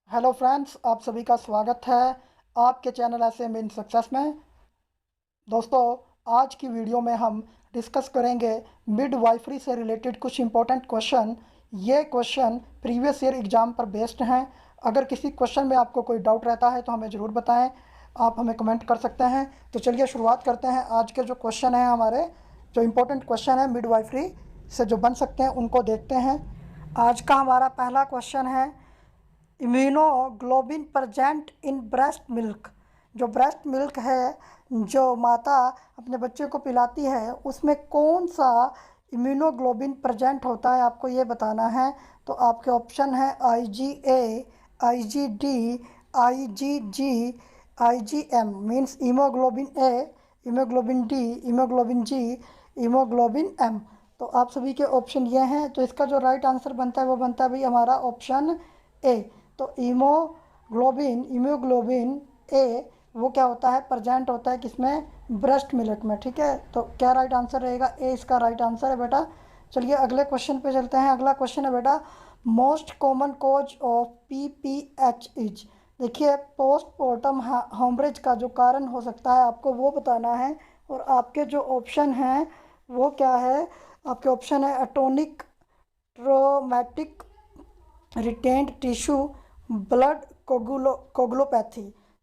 Hello friends, आप सभी का स्वागत है आपके चैनल एसएम इन सक्सेस में। दोस्तों, आज की वीडियो में हम डिस्कस करेंगे मिडवाइफरी से रिलेटेड कुछ इंपॉर्टेंट क्वेश्चन। ये क्वेश्चन प्रीवियस ईयर एग्ज़ाम पर बेस्ड हैं। अगर किसी क्वेश्चन में आपको कोई डाउट रहता है तो हमें ज़रूर बताएं, आप हमें कमेंट कर सकते हैं। तो चलिए शुरुआत करते हैं। आज के जो क्वेश्चन हैं, हमारे जो इंपॉर्टेंट क्वेश्चन हैं मिडवाइफरी से जो बन सकते हैं, उनको देखते हैं। आज का हमारा पहला क्वेश्चन है, immunoglobulin present in breast milk. जो ब्रेस्ट मिल्क है, जो माता अपने बच्चे को पिलाती है, उसमें कौन सा इम्यूनोग्लोबिन प्रेजेंट होता है, आपको ये बताना है। तो आपके ऑप्शन है IgA, IgD, IgG, IgM। Means haemoglobin A, haemoglobin D, haemoglobin G, haemoglobin M. तो आप सभी के ऑप्शन ये हैं। तो इसका जो राइट आंसर बनता है वो बनता है भाई हमारा ऑप्शन ए। तो हीमोग्लोबिन ए वो क्या होता है, प्रेजेंट होता है किसमें, ब्रेस्ट मिल्क में। ठीक है, तो क्या राइट आंसर रहेगा, ए इसका राइट आंसर है बेटा। चलिए अगले क्वेश्चन पे चलते हैं। अगला क्वेश्चन है बेटा, most common cause of PPH is. देखिए, पोस्टमार्टम हेमरेज का जो कारण हो सकता है, आपको वो बताना है। और आपके जो ऑप्शन हैं वो क्या है, आपके ऑप्शन है atonic traumatic retained tissue, blood coagulopathy.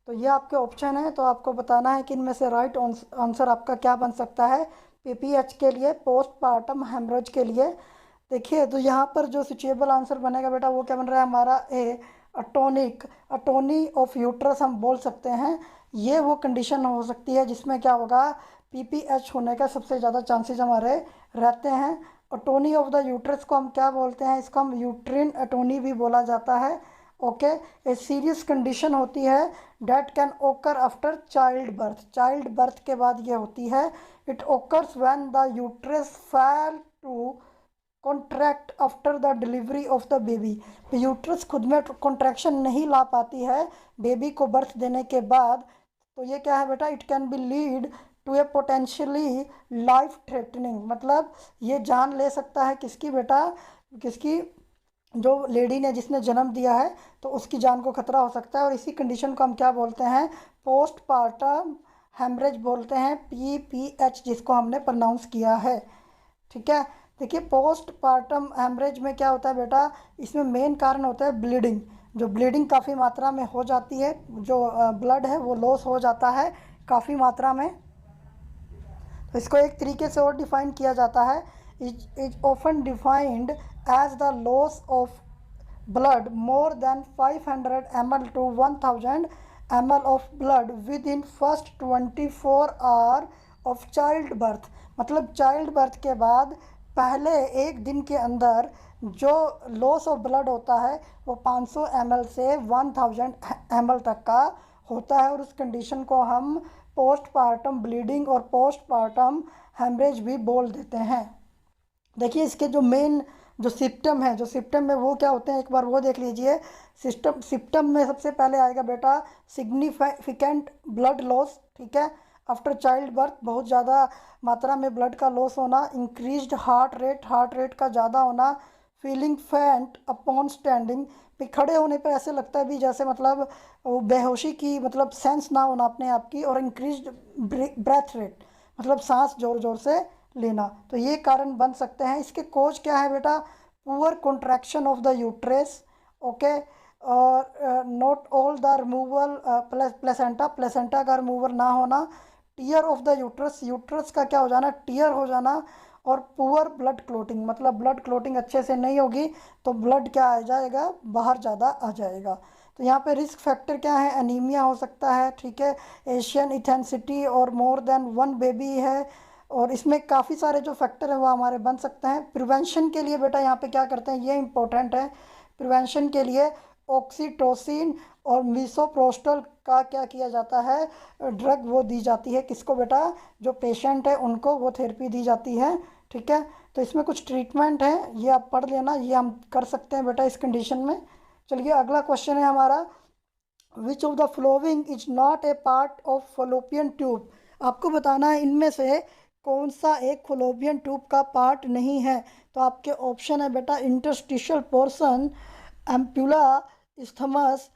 तो ये आपके ऑप्शन है। तो आपको बताना है कि इनमें से राइट आंसर आपका क्या बन सकता है PPH के लिए, पोस्टमार्टम हेमरेज के लिए। देखिए, तो यहाँ पर जो सिचुएबल आंसर बनेगा बेटा वो क्या बन रहा है हमारा ए, अटोनी ऑफ यूट्रस हम बोल सकते हैं। ये वो कंडीशन हो सकती है जिसमें क्या होगा, PPH होने का सबसे ज़्यादा चांसेस हमारे रहते हैं। अटोनी ऑफ द यूट्रस को हम क्या बोलते हैं, इसको हम यूट्रिन अटोनी भी बोला जाता है। ओके, ए सीरियस कंडीशन होती है that can occur after childbirth. Childbirth के बाद ये होती है। It occurs when the uterus fail to contract after the delivery of the baby. Uterus खुद में कॉन्ट्रैक्शन नहीं ला पाती है बेबी को बर्थ देने के बाद। तो ये क्या है बेटा, it can be lead to a potentially life threatening. मतलब ये जान ले सकता है किसकी बेटा, किसकी, जो लेडी ने जिसने जन्म दिया है, तो उसकी जान को खतरा हो सकता है। और इसी कंडीशन को हम क्या बोलते हैं, पोस्टपार्टम हेमरेज बोलते हैं, PPH, जिसको हमने प्रोनाउंस किया है। ठीक है, देखिए पोस्टपार्टम हेमरेज में क्या होता है बेटा, इसमें मेन कारण होता है ब्लीडिंग। जो ब्लीडिंग काफ़ी मात्रा में हो जाती है, जो ब्लड है वो लॉस हो जाता है काफ़ी मात्रा में। तो इसको एक तरीके से और डिफाइन किया जाता है, is often defined as the loss of blood more than 500 ml to 1000 ml of blood within first 24 hour of child birth। मतलब चाइल्ड बर्थ के बाद पहले एक दिन के अंदर जो लॉस ऑफ ब्लड होता है वो 500 ml से 1000 ml तक का होता है। और उस कंडीशन को हम पोस्टपार्टम ब्लीडिंग और पोस्टपार्टम हेमरेज भी बोल देते हैं। देखिए, इसके जो मेन जो सिम्टम है, जो सिम्टम में वो क्या होते हैं, एक बार वो देख लीजिए। सिम्टम में सबसे पहले आएगा बेटा सिग्निफिकेंट ब्लड लॉस। ठीक है, आफ्टर चाइल्ड बर्थ बहुत ज़्यादा मात्रा में ब्लड का लॉस होना, इंक्रीज्ड हार्ट रेट का ज़्यादा होना, फीलिंग फैंट अपॉन स्टैंडिंग। फिर खड़े होने पर ऐसे लगता है भी जैसे मतलब वो बेहोशी की, मतलब सेंस ना होना अपने आप की। और इंक्रीज्ड ब्रेथ रेट, मतलब सांस जोर जोर से लेना। तो ये कारण बन सकते हैं। इसके कोज क्या है बेटा, poor contraction of the uterus. Okay, और not all the removal placenta का रिमूवल ना होना, tear of the uterus, uterus का क्या हो जाना, टीयर हो जाना। और पुअर ब्लड क्लोटिंग, मतलब ब्लड क्लोटिंग अच्छे से नहीं होगी तो ब्लड क्या आ जाएगा, बाहर ज़्यादा आ जाएगा। तो यहाँ पे रिस्क फैक्टर क्या है, एनीमिया हो सकता है। ठीक है, एशियन इथेंसिटी और मोर देन वन बेबी है। और इसमें काफ़ी सारे जो फैक्टर हैं वो हमारे बन सकते हैं। प्रिवेंशन के लिए बेटा यहाँ पे क्या करते हैं, ये इंपॉर्टेंट है। प्रिवेंशन के लिए ऑक्सीटोसिन और मिसोप्रोस्टल का क्या किया जाता है, ड्रग वो दी जाती है। किसको बेटा, जो पेशेंट है उनको वो थेरेपी दी जाती है। ठीक है, तो इसमें कुछ ट्रीटमेंट है, ये आप पढ़ लेना, ये हम कर सकते हैं बेटा इस कंडीशन में। चलिए अगला क्वेश्चन है हमारा, which of the following is not a part of Fallopian tube. आपको बताना है इनमें से कौन सा एक फलोपियन ट्यूब का पार्ट नहीं है। तो आपके ऑप्शन है बेटा इंटरस्टिशियल पोर्शन, एम्पुला, इस्थमस,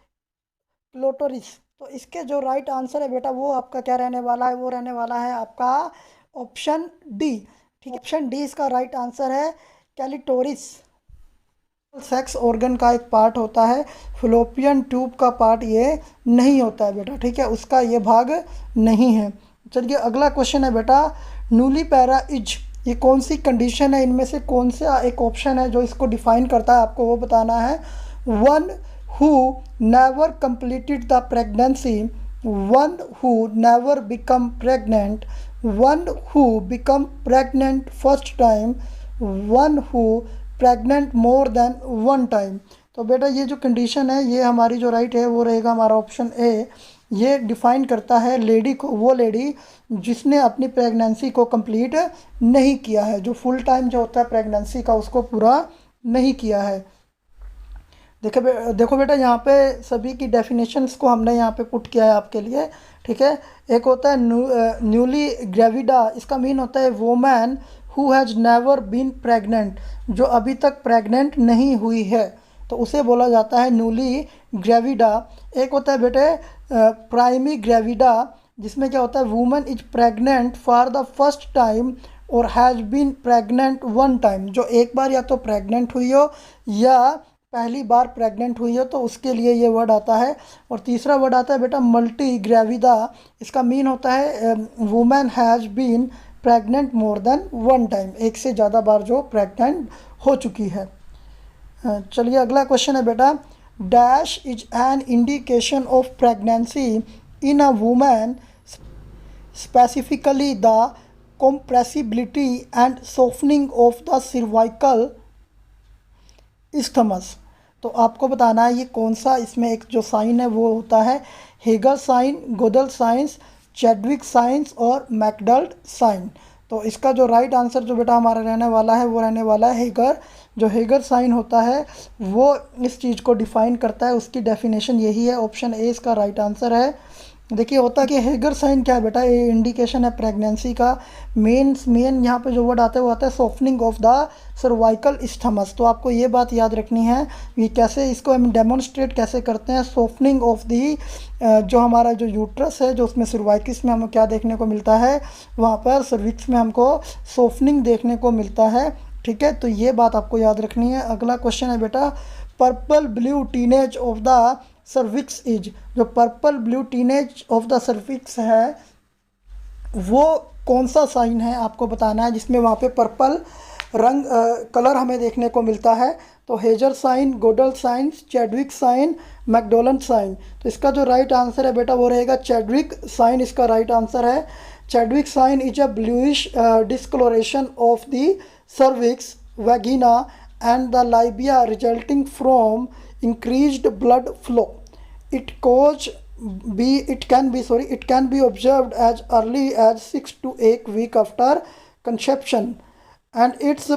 क्लोटोरिस। तो इसके जो राइट आंसर है बेटा वो आपका क्या रहने वाला है, वो रहने वाला है आपका ऑप्शन डी। ठीक है, ऑप्शन डी इसका राइट आंसर है, कैलिटोरिस। सेक्स ऑर्गन का एक पार्ट होता है, फ्लोपियन ट्यूब का पार्ट ये नहीं होता है बेटा। ठीक है, उसका ये भाग नहीं है। चलिए अगला क्वेश्चन है बेटा, नूलीपैरा इज, ये कौन सी कंडीशन है, इनमें से कौन सा एक ऑप्शन है जो इसको डिफाइन करता है, आपको वो बताना है। One who never completed the pregnancy, one who never become pregnant, one who become pregnant first time, one who pregnant more than one time. तो बेटा ये जो कंडीशन है ये हमारी जो राइट है वो रहेगा हमारा ऑप्शन ए। ये डिफ़ाइन करता है लेडी को, वो लेडी जिसने अपनी प्रेगनेंसी को कंप्लीट नहीं किया है, जो फुल टाइम जो होता है प्रेगनेंसी का उसको पूरा नहीं किया है। देखो बेटा यहाँ पे सभी की डेफिनेशंस को हमने यहाँ पे पुट किया है आपके लिए। ठीक है, एक होता है न्यूली ग्रेविडा, इसका मीन होता है woman who has never been pregnant, जो अभी तक प्रेग्नेंट नहीं हुई है, तो उसे बोला जाता है न्यूली ग्रेविडा। एक होता है बेटे प्राइमी ग्रेविडा, जिसमें क्या होता है woman is pregnant for the first time और has been pregnant one time, जो एक बार या तो प्रेग्नेंट हुई हो या पहली बार प्रेग्नेंट हुई हो, तो उसके लिए ये वर्ड आता है। और तीसरा वर्ड आता है बेटा मल्टी ग्रेविडा, इसका मीन होता है women has been pregnant more than one time, एक से ज़्यादा बार जो प्रेग्नेंट हो चुकी है। चलिए अगला क्वेश्चन है बेटा, dash is an indication of pregnancy in a women, specifically the compressibility and softening of the cervical isthmus। तो आपको बताना है ये कौन सा, इसमें एक जो साइन है वो होता है Hegar sign, Goodell signs, Chadwick signs और मैकडल्ट साइन। तो इसका जो राइट आंसर जो बेटा हमारा रहने वाला है वो रहने वाला है हेगर। जो हेगर साइन होता है वो इस चीज़ को डिफ़ाइन करता है, उसकी डेफिनेशन यही है, ऑप्शन ए इसका राइट आंसर है। देखिए होता कि हेगर साइन क्या है बेटा, ये इंडिकेशन है प्रेगनेंसी का। मेन यहाँ पे जो वर्ड आता है वो आता है सॉफ्टनिंग ऑफ द सर्वाइकल स्टमस। तो आपको ये बात याद रखनी है, ये कैसे इसको हम डेमोन्स्ट्रेट कैसे करते हैं, सॉफ्टनिंग ऑफ दी जो हमारा जो यूट्रस है, जो उसमें सर्वाइकिस में हमें क्या देखने को मिलता है, वहाँ पर सर्विक्स में हमको सॉफ्टनिंग देखने को मिलता है। ठीक है, तो ये बात आपको याद रखनी है। अगला क्वेश्चन है बेटा, purple blue tinge of the cervix is, जो purple blue tinge of the cervix है वो कौन सा साइन है आपको बताना है, जिसमें वहाँ पे पर्पल रंग कलर हमें देखने को मिलता है। तो Hegar sign, Goodell sign, Chadwick sign, McDonald sign. तो इसका जो राइट आंसर है बेटा वो रहेगा चैडविक साइन, इसका राइट आंसर है। Chadwick sign is a bluish discoloration of the cervix, vagina and the labia resulting from increased blood flow. It can be observed as early as 6 to 8 weeks after conception and its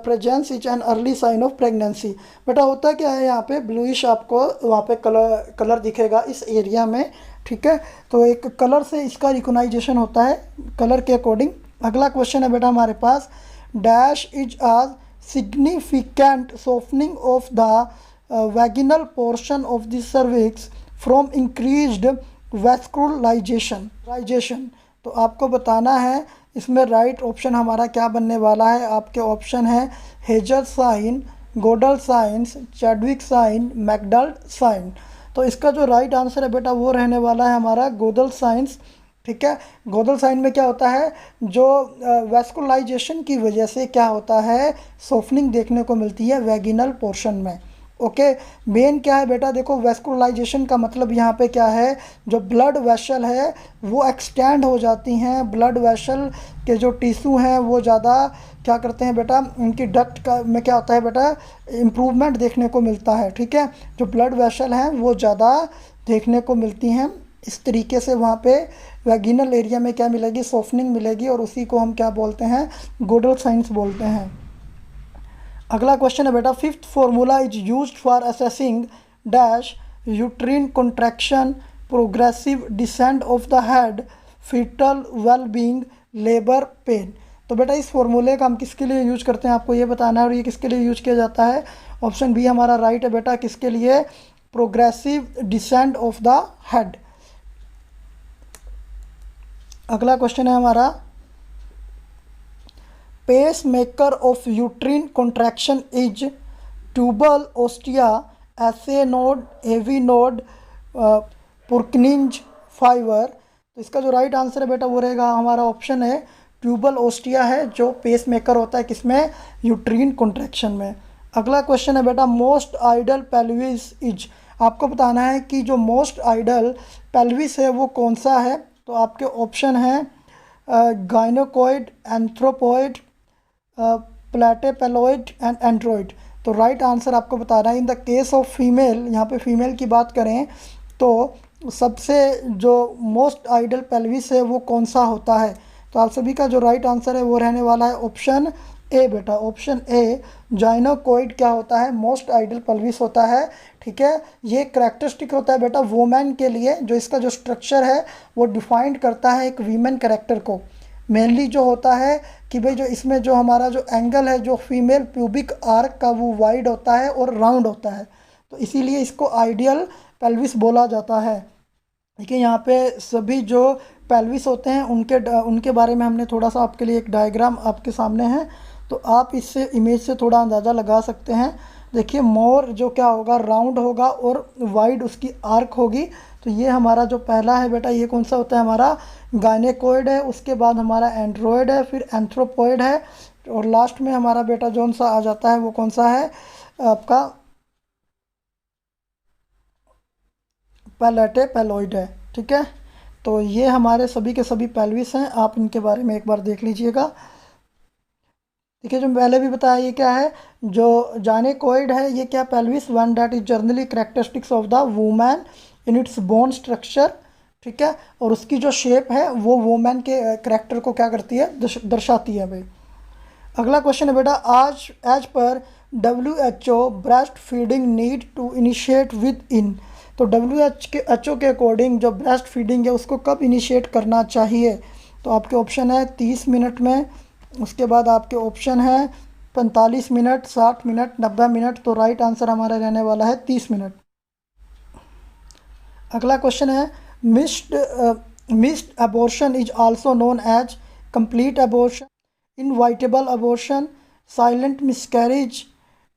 presence is an early sign of pregnancy। बेटा होता क्या है यहाँ पे bluish आपको वहाँ पे colour दिखेगा इस एरिया में। ठीक है, तो एक कलर से इसका रिकोनाइजेशन होता है कलर के अकॉर्डिंग। अगला क्वेश्चन है बेटा हमारे पास, dash is a significant softening of the vaginal portion of the cervix from increased vascularization. तो आपको बताना है इसमें राइट ऑप्शन हमारा क्या बनने वाला है। आपके ऑप्शन है Hegar sign, Goodell signs, Chadwick sign, McDonald sign. तो इसका जो राइट आंसर है बेटा वो रहने वाला है हमारा गोडल साइंस। ठीक है, गोडल साइन में क्या होता है, जो वैस्कुलाइजेशन की वजह से क्या होता है सॉफ्टनिंग देखने को मिलती है वैगिनल पोर्शन में। ओके, मेन क्या है बेटा, देखो वैस्कुलाइजेशन का मतलब यहाँ पे क्या है, जो ब्लड वेसल है वो एक्सटेंड हो जाती हैं, ब्लड वेसल के जो टिश्यू हैं वो ज़्यादा क्या करते हैं बेटा, उनकी डक्ट का में क्या होता है बेटा इम्प्रूवमेंट देखने को मिलता है। ठीक है, जो ब्लड वेसल हैं वो ज़्यादा देखने को मिलती हैं, इस तरीके से वहाँ पे वैगिनल एरिया में क्या मिलेगी, सॉफ्टनिंग मिलेगी, और उसी को हम क्या बोलते हैं, गोडल साइंस बोलते हैं। अगला क्वेश्चन है बेटा, fifth formula is used for assessing dash uterine contraction, progressive descent of the head, foetal wellbeing, labour pain. तो बेटा इस फॉर्मूले का हम किसके लिए यूज करते हैं आपको ये बताना है, और ये किसके लिए यूज किया जाता है। ऑप्शन बी हमारा राइट है बेटा, किसके लिए, progressive descent of the head. अगला क्वेश्चन है हमारा, pacemaker of uterine contraction is tubal ostia, SA node, AV node, Purkinje fibre. तो इसका जो राइट आंसर है बेटा वो रहेगा हमारा ऑप्शन है ट्यूबल ओस्टिया है, जो पेस मेकर होता है किसमें, यूट्रीन कॉन्ट्रैक्शन में। अगला क्वेश्चन है बेटा, मोस्ट आइडल पेल्विस इज। आपको बताना है कि जो मोस्ट आइडल पेल्विस है वो कौन सा है। तो आपके ऑप्शन हैं गाइनोकॉइड, एंथ्रोपॉइड, प्लेटेपेलॉइड एंड एंड्रॉइड। तो राइट आंसर आपको बताना है in the case of female, यहाँ पे फीमेल की बात करें तो सबसे जो मोस्ट आइडल पेल्विस है वो कौन सा होता है। तो आप सभी का जो राइट आंसर है वो रहने वाला है ऑप्शन ए बेटा, ऑप्शन ए जाइनोकॉइड क्या होता है, मोस्ट आइडल पेल्विस होता है। ठीक है, ये करैक्टरिस्टिक होता है बेटा वुमेन के लिए, जो इसका जो स्ट्रक्चर है वो डिफाइंड करता है एक वीमेन कैरेक्टर को। मेनली जो होता है कि भाई जो इसमें जो हमारा जो एंगल है जो फीमेल प्यूबिक आर्क का वो वाइड होता है और राउंड होता है, तो इसीलिए इसको आइडियल पेल्विस बोला जाता है। देखिए यहाँ पे सभी जो पेल्विस होते हैं उनके बारे में हमने थोड़ा सा आपके लिए एक डायग्राम आपके सामने है, तो आप इससे इमेज से थोड़ा अंदाज़ा लगा सकते हैं। देखिए मोर जो क्या होगा, राउंड होगा और वाइड उसकी आर्क होगी। तो ये हमारा जो पहला है बेटा ये कौन सा होता है, हमारा गायनेकोइड है, उसके बाद हमारा एंड्रॉयड है, फिर एंथ्रोपॉइड है, और लास्ट में हमारा बेटा जौन सा आ जाता है वो कौन सा है आपका प्लेटेपेलॉइड है। ठीक है, तो ये हमारे सभी के सभी पेल्विस हैं, आप इनके बारे में एक बार देख लीजिएगा। देखिए जो पहले भी बताया ये क्या है, जो जानेकोइड है ये क्या, pelvis one that is generally characteristics of the women in its bone structure. ठीक है, और उसकी जो शेप है वो वुमेन के करेक्टर को क्या करती है, दर्शाती है भाई। अगला क्वेश्चन है बेटा, आज as per WHO breast feeding need to initiate within. तो WHO के अकॉर्डिंग जो ब्रेस्ट फीडिंग है उसको कब इनिशिएट करना चाहिए। तो आपके ऑप्शन है 30 मिनट में, उसके बाद आपके ऑप्शन है 45 मिनट, 60 मिनट, 90 मिनट। तो राइट आंसर हमारा रहने वाला है 30 मिनट। अगला क्वेश्चन है, missed abortion is also known as complete abortion, inevitable abortion, silent miscarriage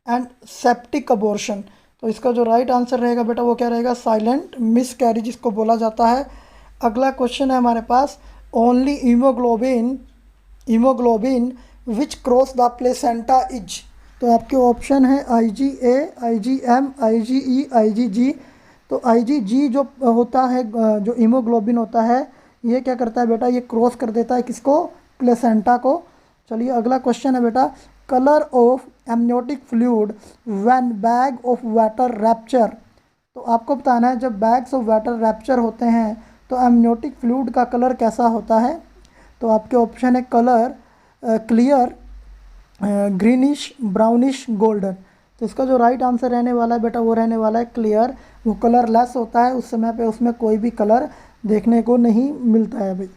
and septic abortion. तो इसका जो राइट आंसर रहेगा बेटा वो क्या रहेगा, साइलेंट मिसकैरेज इसको बोला जाता है। अगला क्वेश्चन है हमारे पास, only haemoglobin which cross the placenta is. तो आपके ऑप्शन है IgA, IgM, IgE, IgG। तो IgG जो होता है, जो हीमोग्लोबिन होता है, ये क्या करता है बेटा, ये क्रॉस कर देता है किसको, प्लेसेंटा को। चलिए अगला क्वेश्चन है बेटा, colour of amniotic fluid when bag of water rapture. तो आपको बताना है जब बैग्स ऑफ वाटर रैप्चर होते हैं तो एमनियोटिक फ्लूइड का कलर कैसा होता है। तो आपके ऑप्शन है colour clear, greenish, brownish, golden. तो इसका जो राइट आंसर रहने वाला है बेटा वो रहने वाला है क्लियर। वो कलरलेस होता है, उस समय पे उसमें कोई भी कलर देखने को नहीं मिलता है भाई।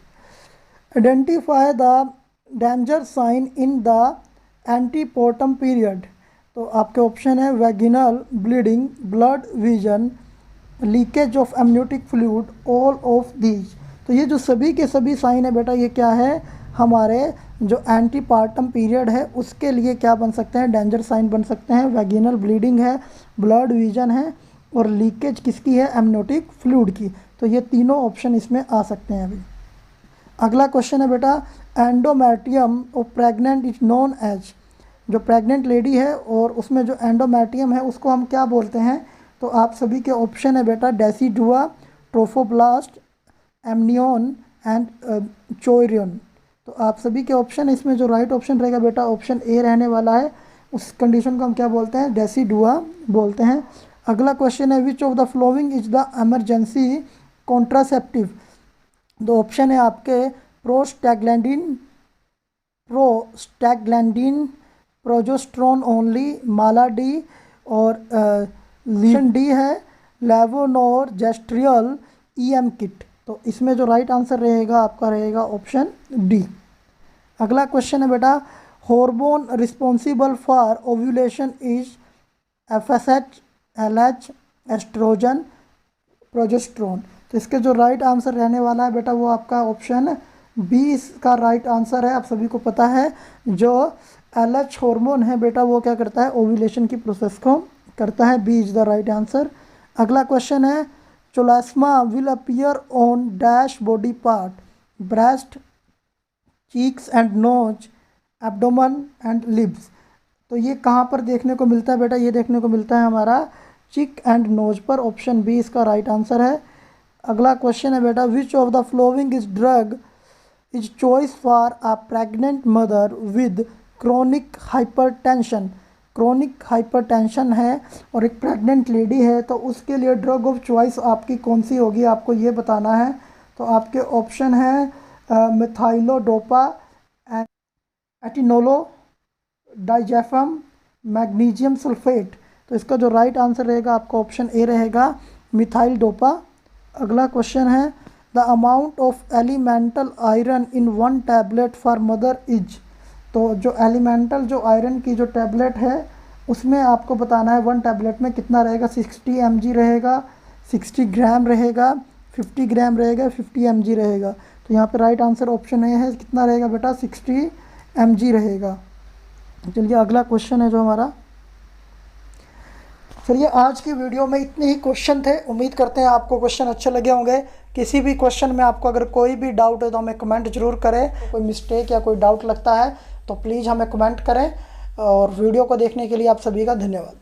Identify the danger sign in the antepartum period. तो आपके ऑप्शन है vaginal bleeding, blurred vision, leakage of amniotic fluid, all of these. तो ये जो सभी के सभी साइन है बेटा ये क्या है, हमारे जो एंटीपार्टम पीरियड है उसके लिए क्या बन सकते हैं, डेंजर साइन बन सकते हैं। वैगिनल ब्लीडिंग है, ब्लड विजन है, और लीकेज किसकी है, एमनियोटिक फ्लूइड की। तो ये तीनों ऑप्शन इसमें आ सकते हैं अभी। अगला क्वेश्चन है बेटा, endometrium of pregnant is known as. जो प्रेग्नेंट लेडी है और उसमें जो एंडोमेट्रियम है उसको हम क्या बोलते हैं। तो आप सभी के ऑप्शन है बेटा डेसिडुआ, ट्रोफोब्लास्ट, एमनियन एंड चोरियन। तो आप सभी के ऑप्शन, इसमें जो राइट ऑप्शन रहेगा बेटा ऑप्शन ए रहने वाला है। उस कंडीशन को हम क्या बोलते हैं, डेसिडुआ बोलते हैं। अगला क्वेश्चन है, which of the following is the emergency contraceptive. दो ऑप्शन है आपके प्रोस्टैग्लैंडिन, प्रोजेस्टेरोन ओनली, माला डी, और लीशन डी है लेवोनोर जेस्ट्रियल EM किट। तो इसमें जो राइट आंसर रहेगा आपका रहेगा ऑप्शन डी। अगला क्वेश्चन है बेटा, hormone responsible for ovulation is FSH, LH, oestrogen, progesterone. तो इसके जो राइट आंसर रहने वाला है बेटा वो आपका ऑप्शन बी इसका राइट आंसर है। आप सभी को पता है जो LH हार्मोन है बेटा वो क्या करता है, ओव्यूलेशन की प्रोसेस को करता है। B is the right answer. अगला क्वेश्चन है chloasma will appear on dash body part, breast, cheeks and nose, abdomen and lips. तो ये कहाँ पर देखने को मिलता है बेटा, ये देखने को मिलता है हमारा चिक एंड नोज पर। ऑप्शन बी इसका राइट आंसर है। अगला क्वेश्चन है बेटा which of the following is drug is choice for a pregnant mother with chronic hypertension. Chronic hypertension है और एक प्रेग्नेंट लेडी है, तो उसके लिए ड्रग ऑफ चॉइस आपकी कौन सी होगी, आपको ये बताना है। तो आपके ऑप्शन है मिथाइलोडोपा, एटिनोलो, डाइजेफम, मैग्नीशियम सल्फेट। तो इसका जो राइट आंसर रहेगा आपका ऑप्शन ए रहेगा, मिथाइल डोपा। अगला क्वेश्चन है the amount of elemental iron in 1 tablet for mother is. तो जो एलिमेंटल जो आयरन की जो टैबलेट है उसमें आपको बताना है 1 टैबलेट में कितना रहेगा। 60 mg रहेगा, 60 ग्राम रहेगा, 50 ग्राम रहेगा, 50 mg रहेगा। तो यहाँ पे राइट आंसर ऑप्शन ए है, कितना रहेगा बेटा, 60 mg रहेगा। चलिए अगला क्वेश्चन है जो हमारा, चलिए आज की वीडियो में इतने ही क्वेश्चन थे। उम्मीद करते हैं आपको क्वेश्चन अच्छे लगे होंगे। किसी भी क्वेश्चन में आपको अगर कोई भी डाउट है तो हमें कमेंट जरूर करें। कोई मिस्टेक या कोई डाउट लगता है तो प्लीज़ हमें कमेंट करें। और वीडियो को देखने के लिए आप सभी का धन्यवाद।